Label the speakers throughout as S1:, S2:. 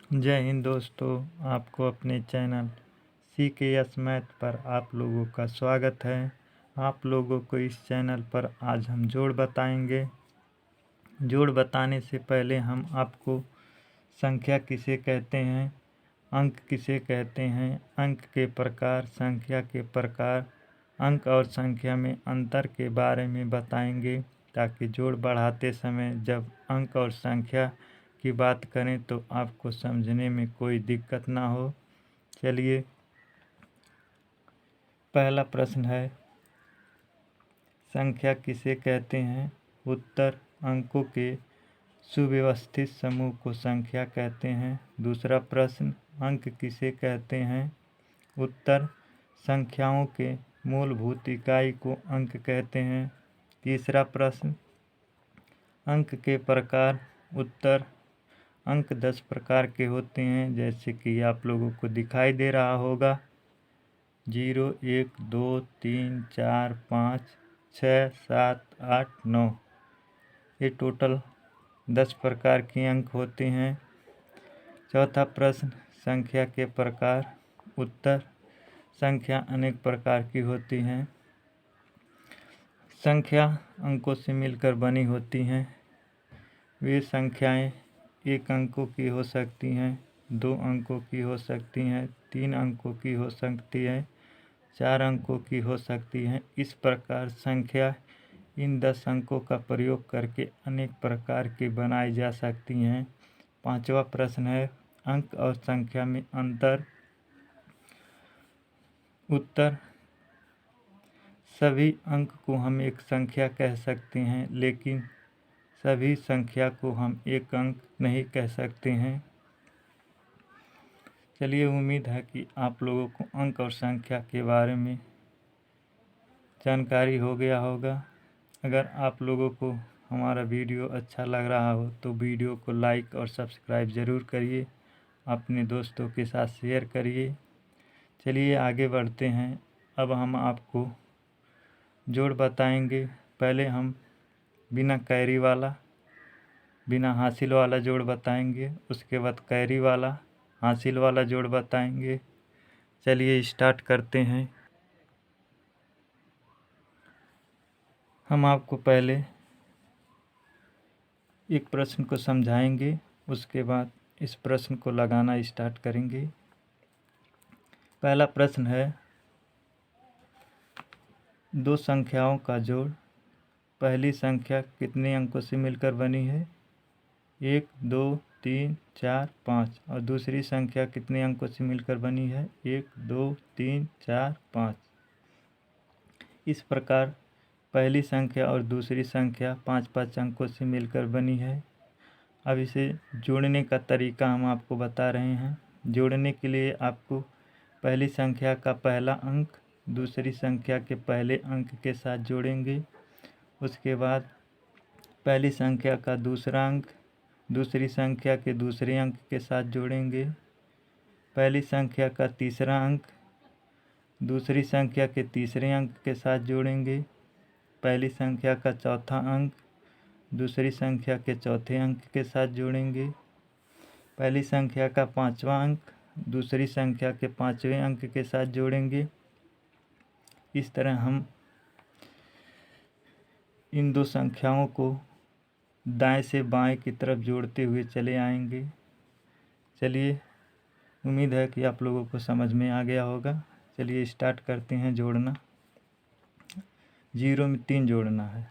S1: जय हिंद दोस्तों, आपको अपने चैनल CKS मैथ पर आप लोगों का स्वागत है। आप लोगों को इस चैनल पर आज हम जोड़ बताएंगे। जोड़ बताने से पहले हम आपको संख्या किसे कहते हैं, अंक किसे कहते हैं, अंक के प्रकार, संख्या के प्रकार, अंक और संख्या में अंतर के बारे में बताएंगे, ताकि जोड़ बढ़ाते समय जब अंक और संख्या की बात करें तो आपको समझने में कोई दिक्कत ना हो। चलिए, पहला प्रश्न है, संख्या किसे कहते हैं? उत्तर, अंकों के सुव्यवस्थित समूह को संख्या कहते हैं। दूसरा प्रश्न, अंक किसे कहते हैं? उत्तर, संख्याओं के मूलभूत इकाई को अंक कहते हैं। तीसरा प्रश्न, अंक के प्रकार। उत्तर, अंक 10 प्रकार के होते हैं, जैसे कि आप लोगों को दिखाई दे रहा होगा। 0, 1, 2, 3, 4, 5, 6, 7, 8, 9, ये टोटल 10 प्रकार के अंक होते हैं। चौथा प्रश्न, संख्या के प्रकार। उत्तर, संख्या अनेक प्रकार की होती हैं। संख्या अंकों से मिलकर बनी होती हैं। वे संख्याएं 1 अंकों की हो सकती हैं, 2 अंकों की हो सकती हैं, 3 अंकों की हो सकती है, 4 अंकों की हो सकती हैं। इस प्रकार संख्या इन 10 अंकों का प्रयोग करके अनेक प्रकार की बनाई जा सकती हैं। पांचवा प्रश्न है, अंक और संख्या में अंतर। उत्तर, सभी अंक को हम एक संख्या कह सकते हैं, लेकिन सभी संख्या को हम एक अंक नहीं कह सकते हैं। चलिए, उम्मीद है कि आप लोगों को अंक और संख्या के बारे में जानकारी हो गया होगा। अगर आप लोगों को हमारा वीडियो अच्छा लग रहा हो तो वीडियो को लाइक और सब्सक्राइब ज़रूर करिए, अपने दोस्तों के साथ शेयर करिए। चलिए आगे बढ़ते हैं। अब हम आपको जोड़ बताएंगे। पहले हम बिना कैरी वाला, बिना हासिल वाला जोड़ बताएंगे, उसके बाद कैरी वाला, हासिल वाला जोड़ बताएंगे। चलिए स्टार्ट करते हैं। हम आपको पहले एक प्रश्न को समझाएंगे, उसके बाद इस प्रश्न को लगाना स्टार्ट करेंगे। पहला प्रश्न है, दो संख्याओं का जोड़। पहली संख्या कितने अंकों से मिलकर बनी है? 1, 2, 3, 4, 5। और दूसरी संख्या कितने अंकों से मिलकर बनी है? 1, 2, 3, 4, 5। इस प्रकार पहली संख्या और दूसरी संख्या 5-5 अंकों से मिलकर बनी है। अब इसे जोड़ने का तरीका हम आपको बता रहे हैं। जोड़ने के लिए आपको पहली संख्या का पहला अंक दूसरी संख्या के पहले अंक के साथ जोड़ेंगे। उसके बाद पहली संख्या का दूसरा अंक दूसरी संख्या के दूसरे अंक के साथ जोड़ेंगे। पहली संख्या का तीसरा अंक दूसरी संख्या के तीसरे अंक के साथ जोड़ेंगे। पहली संख्या का चौथा अंक दूसरी संख्या के चौथे अंक के साथ जोड़ेंगे। पहली संख्या का पांचवा अंक दूसरी संख्या के पांचवें अंक के साथ जोड़ेंगे। इस तरह हम इन दो संख्याओं को दाएं से बाएं की तरफ जोड़ते हुए चले आएंगे। चलिए, उम्मीद है कि आप लोगों को समझ में आ गया होगा। चलिए स्टार्ट करते हैं जोड़ना। 0 में 3 जोड़ना है।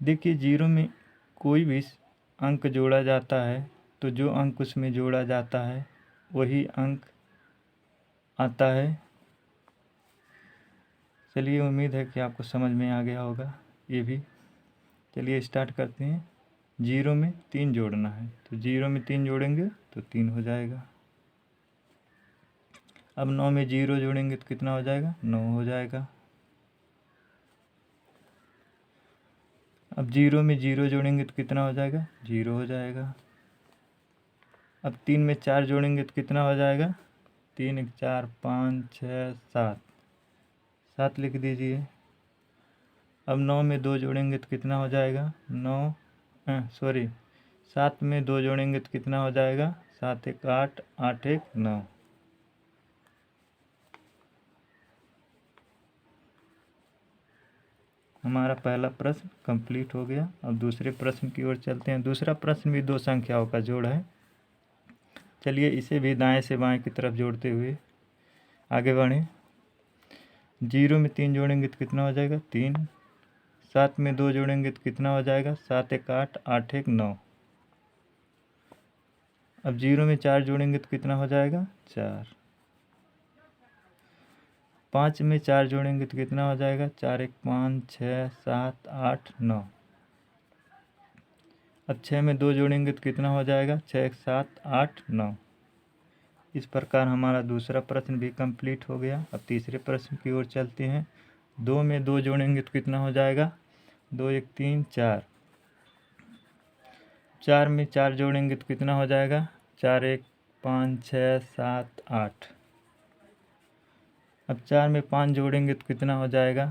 S1: देखिए, 0 में कोई भी अंक जोड़ा जाता है तो जो अंक उसमें जोड़ा जाता है वही अंक आता है। चलिए, उम्मीद है कि आपको समझ में आ गया होगा ये भी। चलिए स्टार्ट करते हैं। 0 में 3 जोड़ना है, तो 0 में 3 जोड़ेंगे तो 3 हो जाएगा। अब 9 में 0 जोड़ेंगे तो कितना हो जाएगा? 9 हो जाएगा। अब 0 में 0 जोड़ेंगे तो कितना हो जाएगा? 0 हो जाएगा। अब 3 में 4 जोड़ेंगे तो कितना हो जाएगा? 3, 1, 4, 5, 6, 7, 7 लिख दीजिए। अब 9 में 2 जोड़ेंगे तो कितना हो जाएगा? 7 में 2 जोड़ेंगे तो कितना हो जाएगा? 7 1 8, 8 1 9। हमारा पहला प्रश्न कंप्लीट हो गया। अब दूसरे प्रश्न की ओर चलते हैं। दूसरा प्रश्न भी दो संख्याओं का जोड़ है। चलिए इसे भी दाएं से बाएं की तरफ जोड़ते हुए आगे बढ़ें। 0 में 3 जोड़ेंगे तो कितना हो जाएगा 3। 7 में 2 जोड़ेंगे तो कितना हो जाएगा 7 1 8, 8 1 9। अब 0 में 4 जोड़ेंगे तो कितना हो जाएगा 4। 5 में 4 जोड़ेंगे तो कितना हो जाएगा 4 1 5, 6 7 8 9। अब 6 में 2 जोड़ेंगे तो कितना हो जाएगा 6 1 7 8 9। इस प्रकार हमारा दूसरा प्रश्न भी कंप्लीट हो गया। अब तीसरे प्रश्न की ओर चलते हैं। 2 में 2 जोड़ेंगे तो कितना हो जाएगा 2 1 3 4। 4 में 4 जोड़ेंगे तो कितना हो जाएगा 4 1 5 6 7 8। अब 4 में 5 जोड़ेंगे तो कितना हो जाएगा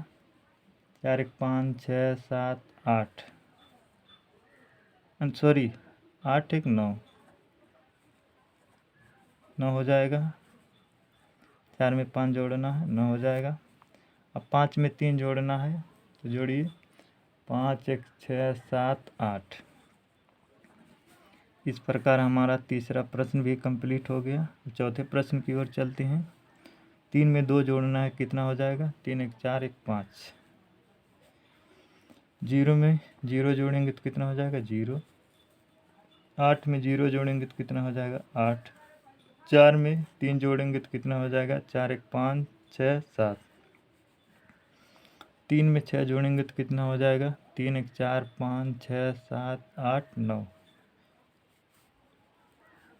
S1: 4 1 5 6 7 8। सॉरी 8 1 9 9 हो जाएगा। 4 में 5 जोड़ना है 9 हो जाएगा। अब 5 में 3 जोड़ना है तो जोड़िए 5 1 6 7 8। इस प्रकार हमारा तीसरा प्रश्न भी कंप्लीट हो गया। चौथे प्रश्न की ओर चलते हैं। 3 में 2 जोड़ना है कितना हो जाएगा 3 1 4 1 5। 0 में 0 जोड़ेंगे तो कितना हो जाएगा 0। 8 में 0 जोड़ेंगे तो कितना हो जाएगा 8। 4 में 3 जोड़ेंगे तो कितना हो जाएगा 4 1 5 6 7। 3 में 6 जोड़ेंगे तो कितना हो जाएगा 3 1 4 5 6 7 8 9।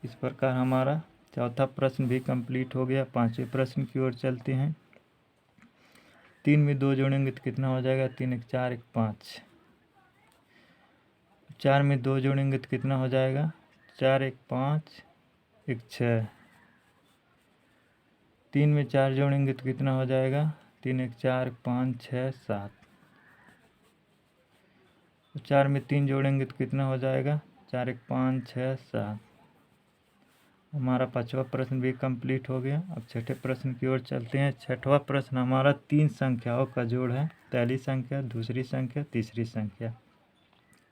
S1: इस प्रकार हमारा चौथा प्रश्न भी कंप्लीट हो गया। पांचवें प्रश्न की ओर चलते हैं। 3 में 2 जोड़ेंगे तो कितना हो जाएगा 3 1 4 1 5। 4 में 2 जोड़ेंगे तो कितना हो जाएगा 4 1 5 1 6। 3 में 4 जोड़ेंगे तो कितना हो जाएगा 3 1 4 5 6 7। 4 में 3 जोड़ेंगे तो कितना हो जाएगा 4 1 5 6 7। हमारा पांचवा प्रश्न भी कंप्लीट हो गया। अब छठे प्रश्न की ओर चलते हैं। छठवां प्रश्न हमारा 3 संख्याओं का जोड़ है। पहली संख्या, दूसरी संख्या, तीसरी संख्या।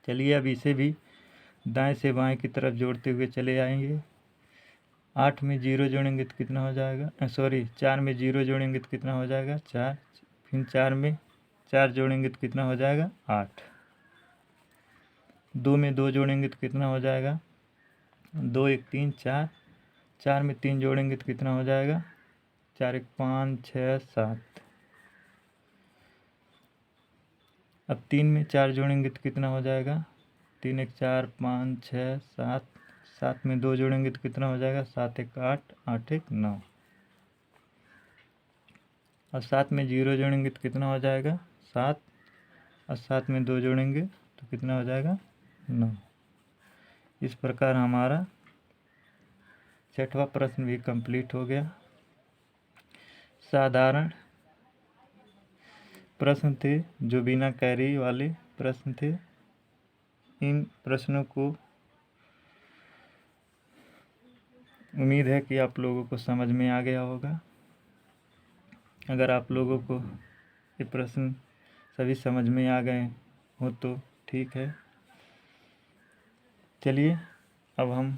S1: चलिए अब इसे भी दाएं से बाएं की तरफ जोड़ते हुए चले आएंगे। 8 में 0 जोड़ेंगे तो कितना हो जाएगा 4 में 0 जोड़ेंगे तो कितना हो जाएगा 4। फिर 4 में 4 जोड़ेंगे तो कितना हो जाएगा 8। 2 में 2 जोड़ेंगे तो कितना हो जाएगा 2 1 3 4। 4 में 3 जोड़ेंगे तो कितना हो जाएगा 4 1 5 6 7। अब 3 में 4 जोड़ेंगे तो कितना हो जाएगा 3 1 4 5 6 7। 7 में 2 जोड़ेंगे तो कितना हो जाएगा 7 1 8, 8 1 9। और 7 में 0 जोड़ेंगे तो कितना हो जाएगा 7। और 7 में 2 जोड़ेंगे तो कितना हो जाएगा 9। इस प्रकार हमारा छठवां प्रश्न भी कंप्लीट हो गया। साधारण प्रश्न थे जो बिना कैरी वाले प्रश्न थे। इन प्रश्नों को उम्मीद है कि आप लोगों को समझ में आ गया होगा। अगर आप लोगों को ये प्रश्न सभी समझ में आ गए हो तो ठीक है। चलिए अब हम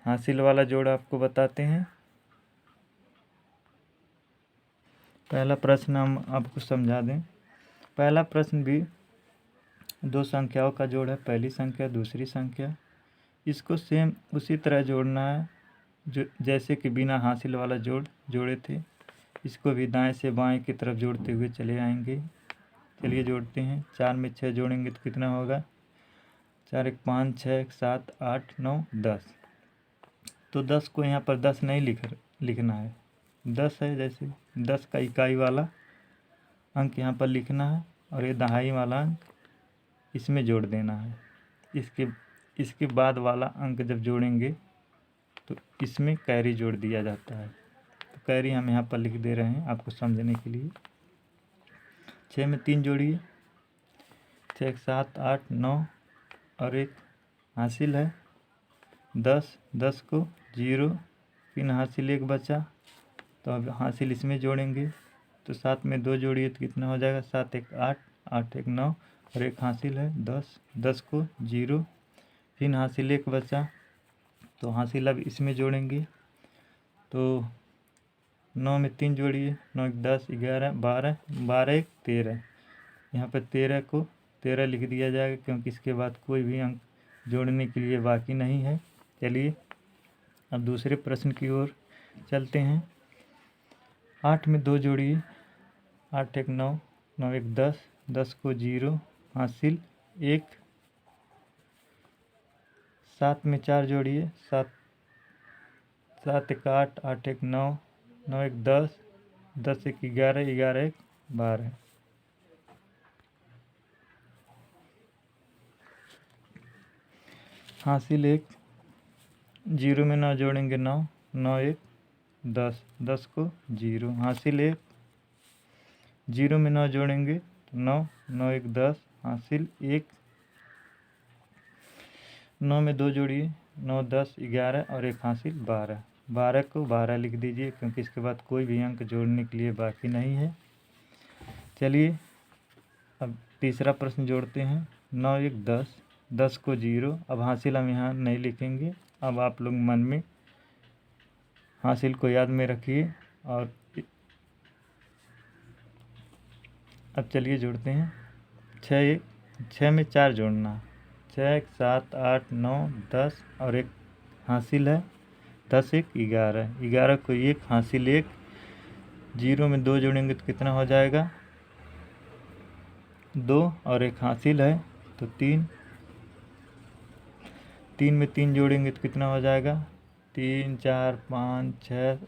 S1: हासिल वाला जोड़ आपको बताते हैं। पहला प्रश्न हम आपको समझा दें। पहला प्रश्न भी दो संख्याओं का जोड़ है। पहली संख्या, दूसरी संख्या। इसको सेम उसी तरह जोड़ना है जो जैसे कि बिना हासिल वाला जोड़ जोड़े थे। इसको भी दाएं से बाएं की तरफ जोड़ते हुए चले आएंगे। चलिए जोड़ते हैं। 4 में 6 जोड़ेंगे तो कितना होगा 4 1 5 6 1 7 8 9 10। तो 10 को यहाँ पर 10 नहीं लिखना है। 10 है जैसे 10 का इकाई वाला अंक यहाँ पर लिखना है और ये दहाई वाला अंक इसमें जोड़ देना है। इसके बाद वाला अंक जब जोड़ेंगे तो इसमें कैरी जोड़ दिया जाता है। तो कैरी हम यहाँ पर लिख दे रहे हैं आपको समझने के लिए। 6 में 3 जोड़िए 6 1 7 8 9 और एक हासिल है 10। 10 को 0, फिर हासिल 1 बचा, तो अब हासिल इसमें जोड़ेंगे, तो 7 में 2 जोड़िए तो कितना हो जाएगा, 7 1 8, 8 1 9, और एक हासिल है 10, 10 को 0, फिर हासिल 1 बचा, तो हासिल अब इसमें जोड़ेंगे, तो 9 में 3 जोड़िए, 9 1 10, 11 12, 12 1 13, यहाँ पर 13 को 13 लिख दिया जाएगा क्योंकि इसके बाद कोई भी अंक जोड़ने के लिए बाकी नहीं है। चलिए अब दूसरे प्रश्न की ओर चलते हैं। 8 में 2 जोड़िए, 8 1 9, 9 1 10, 10 को 0, हासिल 1, 7 में 4 जोड़िए, 7 7 1 8, 8 1 9, 9 1 10, 10 1 11, 11 1 12, हासिल 1, 0 में 9 जोड़ेंगे 9, 9 1 10, 10 को 0, हासिल 1, 0 में 9 जोड़ेंगे तो 9, 9 1 10, हासिल 1, 9 में 2 जोड़िए, 9 10 11, और एक हासिल 12, 12 को 12 लिख दीजिए क्योंकि इसके बाद कोई भी अंक जोड़ने के लिए बाकी नहीं है। चलिए अब तीसरा प्रश्न जोड़ते हैं। 9 1 10, 10 को 0, अब हासिल हम यहाँ नहीं लिखेंगे, अब आप लोग मन में हासिल को याद में रखिए। और अब चलिए जोड़ते हैं। 6 में 4 जोड़ना, 6 1 7 8 9 10, और एक हासिल है 10 1 11, 11 को 1, हासिल 1, 0 में 2 जोड़ेंगे तो कितना हो जाएगा, 2, और एक हासिल है तो 3, 3 में 3 जोड़ेंगे तो कितना हो जाएगा, 3 4 5 6,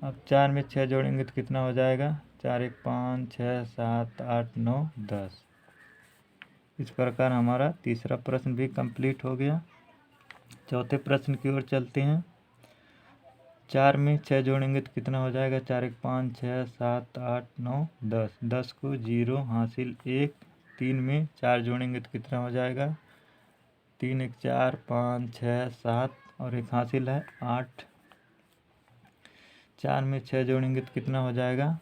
S1: अब 4 में 6 जोड़ेंगे तो कितना हो जाएगा, 4 1 5 6 7 8 9 10। इस प्रकार हमारा तीसरा प्रश्न भी कंप्लीट हो गया। चौथे प्रश्न की ओर चलते हैं। 4 में 6 जोड़ेंगे तो कितना हो जाएगा, 4 1 5 6 7 8 9 10, 10 को 0, हासिल 1, 3 में 4 जोड़ेंगे तो कितना हो जाएगा, 3 1 4 5 6 7, और एक हासिल है 8, 4 में 6 जोड़ेंगे तो कितना हो जाएगा,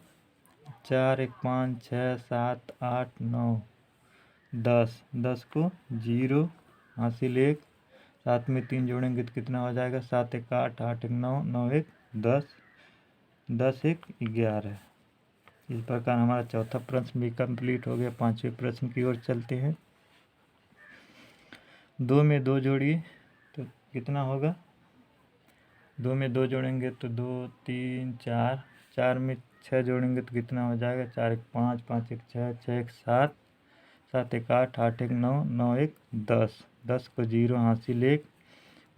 S1: 4 1 5 6 7 8 9 10, 10 को 0, हासिल 1, 7 में 3 जोड़ेंगे तो कितना हो जाएगा, 7 1 8, 8 1 9, 9 1 10, 10 1 11। इस प्रकार हमारा चौथा प्रश्न भी कंप्लीट हो गया। पांचवें प्रश्न की ओर चलते हैं। 2 में 2 जोड़िए तो कितना होगा, 2 में 2 जोड़ेंगे तो 2 3 4, 4 में 6 जोड़ेंगे तो कितना हो जाएगा, 4 1 5, 5 1 6, 6 1 7, 7 1 8, 8 1 9, 9 1 10, 10 को 0, हासिल 1,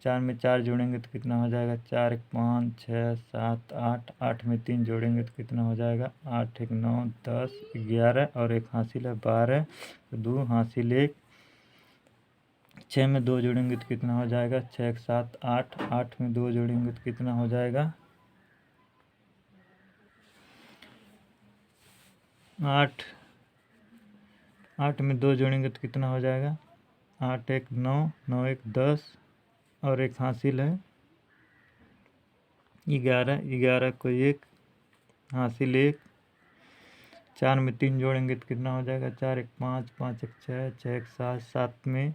S1: 4 में 4 जोड़ेंगे तो कितना हो जाएगा, 4 1 5 6 7 8, 8 में 3 जोड़ेंगे तो कितना हो जाएगा, 8 1 9 10 11, और एक हासिल है 12, तो 2, हासिल 1, 6 में 2 जोड़ेंगे तो कितना हो जाएगा, 6 1 7 8, 8 में 2 जोड़ेंगे तो कितना हो जाएगा, 8, 8 में 2 जोड़ेंगे तो कितना हो जाएगा, 8 1 9, 9 1 10, और एक हासिल है 11, 11 को 1, हासिल 1, 4 में 3 जोड़ेंगे तो कितना हो जाएगा, 4 1 5, 5 1 6, 6 1 7, 7 में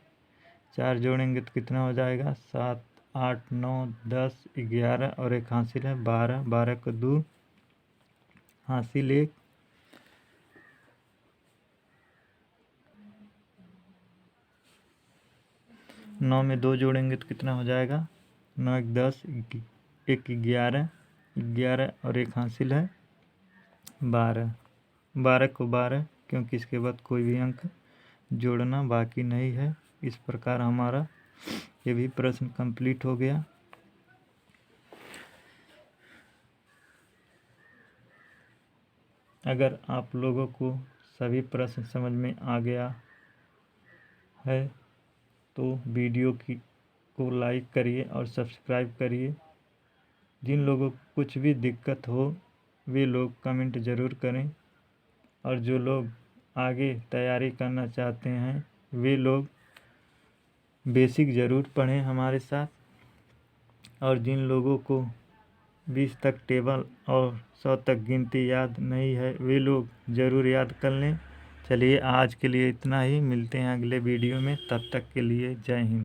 S1: 4 जोड़ेंगे तो कितना हो जाएगा, 7 8 9 10 11, और एक हासिल है 12, 12 को 2, हासिल 1, 9 में 2 जोड़ेंगे तो कितना हो जाएगा, 9 1 10, 1 11, 11, और एक हासिल है 12, 12 को 12, क्योंकि इसके बाद कोई भी अंक जोड़ना बाकी नहीं है। इस प्रकार हमारा ये भी प्रश्न कंप्लीट हो गया। अगर आप लोगों को सभी प्रश्न समझ में आ गया है तो वीडियो को लाइक करिए और सब्सक्राइब करिए। जिन लोगों को कुछ भी दिक्कत हो वे लोग कमेंट ज़रूर करें, और जो लोग आगे तैयारी करना चाहते हैं वे लोग बेसिक ज़रूर पढ़ें हमारे साथ, और जिन लोगों को 20 तक टेबल और 100 तक गिनती याद नहीं है वे लोग ज़रूर याद कर लें। चलिए आज के लिए इतना ही, मिलते हैं अगले वीडियो में, तब तक के लिए जय हिंद।